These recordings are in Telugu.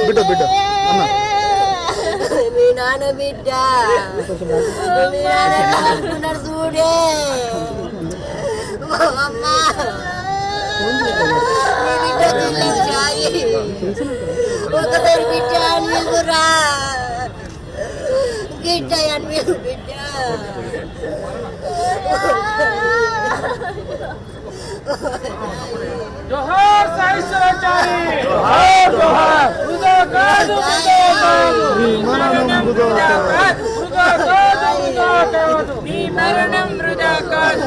బిడ్డ బిడ్డ అన్న మీ నాన్న బిడ్డ మీ నాన్న చూడే అమ్మా ఒకసారి బిడ్డ అనిరా గిడ్డ అని బిడ్డ जोहार साईं शरणाचारी जोहार जोहार मृदकाद मरणं मृदकाद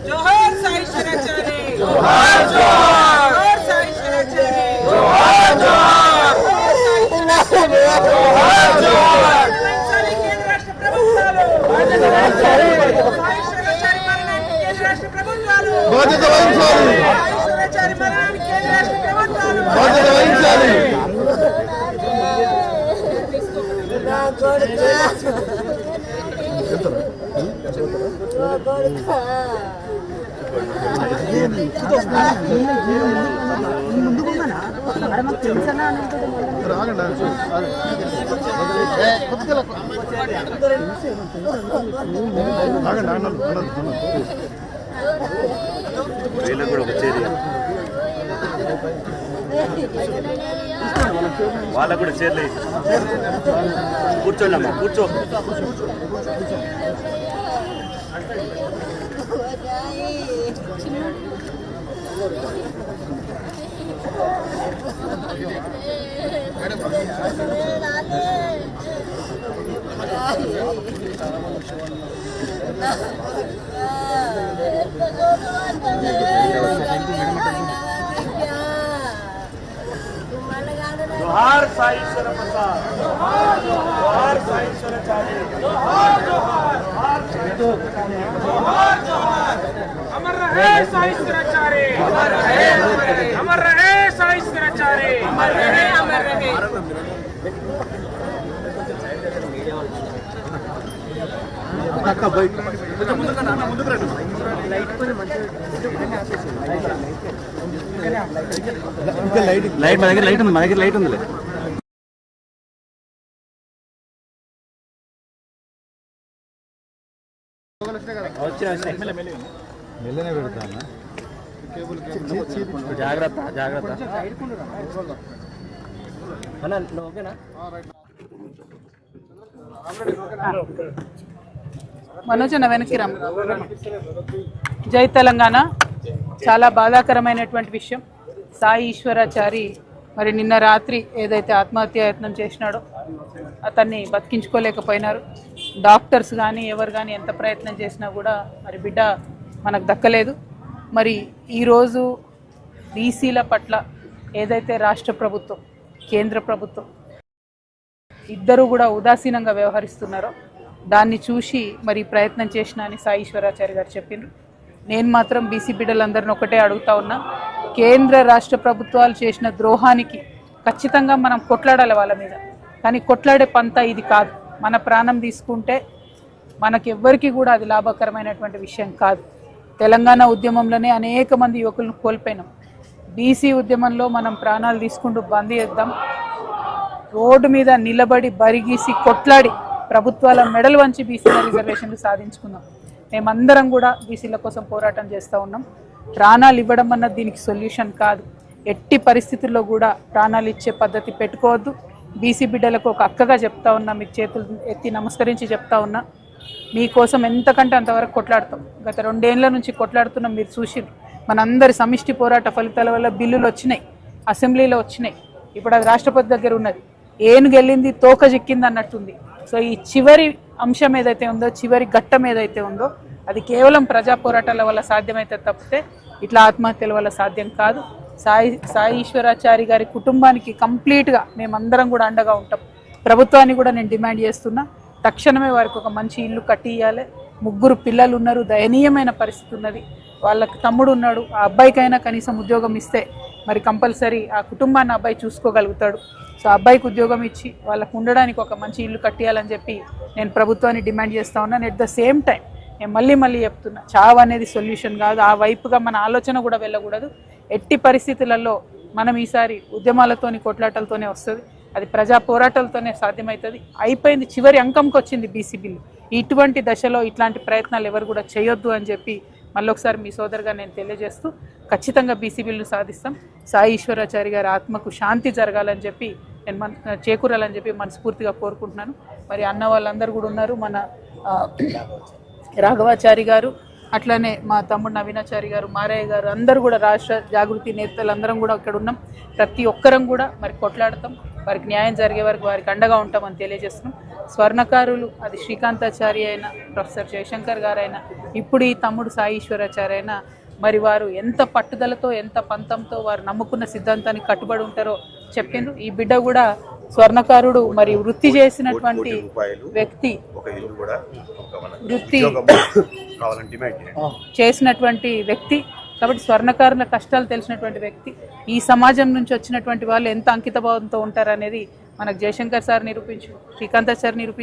जोहार साईं शरणाचारी जोहार जोहार साईं शरणाचारी जोहार जोहार जोहार जोहार सारी केंद्र राष्ट्र ప్రభుత్వాలు సాయి శరణాచారి మరణానికి కేంద్ర రాష్ట్ర ప్రభుత్వాలు బాధ్యత వహించాలి శరణాచారి మరణానికి కేంద్ర రాష్ట్ర ప్రభుత్వాలు బాధ్యత వహించాలి నా కొడుకు నా కొడుకు వీళ్ళకు కూడా ఒక చేరి వాళ్ళకు కూడా చేర్లే కూర్చోండి అమ్మా కూర్చో जोहार साई शरण प्रसाद जोहार साई शरणाचारी जोहार जोहार जोहार जोहार अमर रहे साईं शरणाचारी अमर रहे साईं शरणाचारी अमर रहे అక్క బయట లైట్ మా దగ్గర లైట్ ఉంది మా దగ్గర లైట్ ఉందిలే మెల్లనే పెడతాను జాగ్రత్త జాగ్రత్త మనోజన వెనక్కి రమ్మ. జై తెలంగాణ. చాలా బాధాకరమైనటువంటి విషయం. సాయి ఈశ్వరాచారి మరి నిన్న రాత్రి ఏదైతే ఆత్మహత్యాయత్నం చేసినాడో అతన్ని బతికించుకోలేకపోయినారు. డాక్టర్స్ కానీ ఎవరు కానీ ఎంత ప్రయత్నం చేసినా కూడా మరి బిడ్డ మనకు దక్కలేదు. మరి ఈరోజు బీసీల పట్ల ఏదైతే రాష్ట్ర ప్రభుత్వం కేంద్ర ప్రభుత్వం ఇద్దరు కూడా ఉదాసీనంగా వ్యవహరిస్తున్నారో దాన్ని చూసి మరి ప్రయత్నం చేసిన అని సాయి ఈశ్వరాచారి గారు చెప్పిండ్రు. నేను మాత్రం బీసీ బిడ్డలందరిని ఒకటే అడుగుతా ఉన్నా, కేంద్ర రాష్ట్ర ప్రభుత్వాలు చేసిన ద్రోహానికి ఖచ్చితంగా మనం కొట్లాడాలి వాళ్ళ మీద. కానీ కొట్లాడే పంత ఇది కాదు. మన ప్రాణం తీసుకుంటే మనకెవ్వరికి కూడా అది లాభకరమైనటువంటి విషయం కాదు. తెలంగాణ ఉద్యమంలోనే అనేక మంది యువకులను కోల్పోయినాం. బీసీ ఉద్యమంలో మనం ప్రాణాలు తీసుకుంటూ బంద్ చేద్దాం. రోడ్డు మీద నిలబడి బరిగీసి కొట్లాడి ప్రభుత్వాల మెడలు వంచి బీసీల రిజర్వేషన్లు సాధించుకుందాం. మేమందరం కూడా బీసీల కోసం పోరాటం చేస్తూ ఉన్నాం. ప్రాణాలు ఇవ్వడం అన్నది దీనికి సొల్యూషన్ కాదు. ఎట్టి పరిస్థితుల్లో కూడా ప్రాణాలు ఇచ్చే పద్ధతి పెట్టుకోవద్దు. బీసీ బిడ్డలకు ఒక అక్కగా చెప్తా ఉన్నా, మీకు చేతులు ఎత్తి నమస్కరించి చెప్తా ఉన్నా, మీకోసం ఎంతకంటే అంతవరకు కొట్లాడతాం. గత 2 ఏళ్ల నుంచి కొట్లాడుతున్నాం. మీరు చూసిర్రు మనందరి సమిష్టి పోరాట ఫలితాల వల్ల బిల్లులు వచ్చినాయి, అసెంబ్లీలో వచ్చినాయి. ఇప్పుడు అది రాష్ట్రపతి దగ్గర ఉన్నది. ఏనుగెళ్ళింది తోక చిక్కింది అన్నట్టుంది. సో ఈ చివరి అంశం ఏదైతే ఉందో, చివరి ఘట్టం ఏదైతే ఉందో, అది కేవలం ప్రజా పోరాటాల వల్ల సాధ్యమైతే తప్పితే ఇట్లా ఆత్మహత్యల వల్ల సాధ్యం కాదు. సాయి ఈశ్వరాచారి గారి కుటుంబానికి కంప్లీట్గా మేమందరం కూడా అండగా ఉంటాం. ప్రభుత్వాన్ని కూడా నేను డిమాండ్ చేస్తున్నా, తక్షణమే వారికి ఒక మంచి ఇల్లు కట్టి ఇవ్వాలి. 3 పిల్లలు ఉన్నారు, దయనీయమైన పరిస్థితి ఉన్నది. వాళ్ళకి తమ్ముడు ఉన్నాడు. ఆ అబ్బాయికైనా కనీసం ఉద్యోగం ఇస్తే మరి కంపల్సరీ ఆ కుటుంబాన్ని అబ్బాయి చూసుకోగలుగుతాడు. సో అబ్బాయికి ఉద్యోగం ఇచ్చి వాళ్ళకు ఉండడానికి ఒక మంచి ఇల్లు కట్టియాలని చెప్పి నేను ప్రభుత్వాన్ని డిమాండ్ చేస్తూ ఉన్నాను. ఎట్ ద సేమ్ టైం నేను మళ్ళీ చెప్తున్నా, చావు అనేది సొల్యూషన్ కాదు. ఆ వైపుగా మన ఆలోచన కూడా వెళ్ళకూడదు. ఎట్టి పరిస్థితులలో మనం ఈసారి ఉద్యమాలతోని కొట్లాటలతోనే వస్తుంది, అది ప్రజా పోరాటాలతోనే సాధ్యమవుతుంది. అయిపోయింది, చివరి అంకంకి వచ్చింది బీసీ బిల్లు. ఇటువంటి దశలో ఇట్లాంటి ప్రయత్నాలు ఎవరు కూడా చేయొద్దు అని చెప్పి మళ్ళొకసారి మీ సోదరుగా నేను తెలియజేస్తూ ఖచ్చితంగా బీసీ బిల్లును సాధిస్తాం. సాయి ఈశ్వరాచారి గారి ఆత్మకు శాంతి జరగాలని చెప్పి నేను చేకూరాలని చెప్పి మనస్ఫూర్తిగా కోరుకుంటున్నాను. మరి అన్న వాళ్ళందరూ కూడా ఉన్నారు, మన రాఘవాచారి గారు, అట్లనే మా తమ్ముడు నవీనాచారి గారు, మారయ్య గారు, అందరూ కూడా రాష్ట్ర జాగృతి నేతలు అందరం కూడా ఇక్కడ ఉన్నాం. ప్రతి ఒక్కరం కూడా మరి కొట్లాడతాం, వారికి న్యాయం జరిగే వరకు వారికి అండగా ఉంటామని తెలియజేస్తున్నాం. స్వర్ణకారులు అది శ్రీకాంతాచారి అయినా, ప్రొఫెసర్ జయశంకర్ గారైనా, ఇప్పుడు ఈ తమ్ముడు సాయి ఈశ్వరాచారి అయినా, మరి వారు ఎంత పట్టుదలతో ఎంత పంతంతో వారు నమ్ముకున్న సిద్ధాంతానికి కట్టుబడి ఉంటారో చెప్పిండ్రు. ఈ బిడ్డ కూడా స్వర్ణకారుడు మరి వృత్తి చేసినటువంటి వ్యక్తి, వృత్తి చేసినటువంటి వ్యక్తి కాబట్టి స్వర్ణకారుల కష్టాలు తెలిసినటువంటి వ్యక్తి. ఈ సమాజం నుంచి వచ్చినటువంటి వాళ్ళు ఎంత అంకితభావంతో ఉంటారనేది మనకు జయశంకర్ సార్ నిరూపించు, శ్రీకాంత్ సార్ నిరూపించు.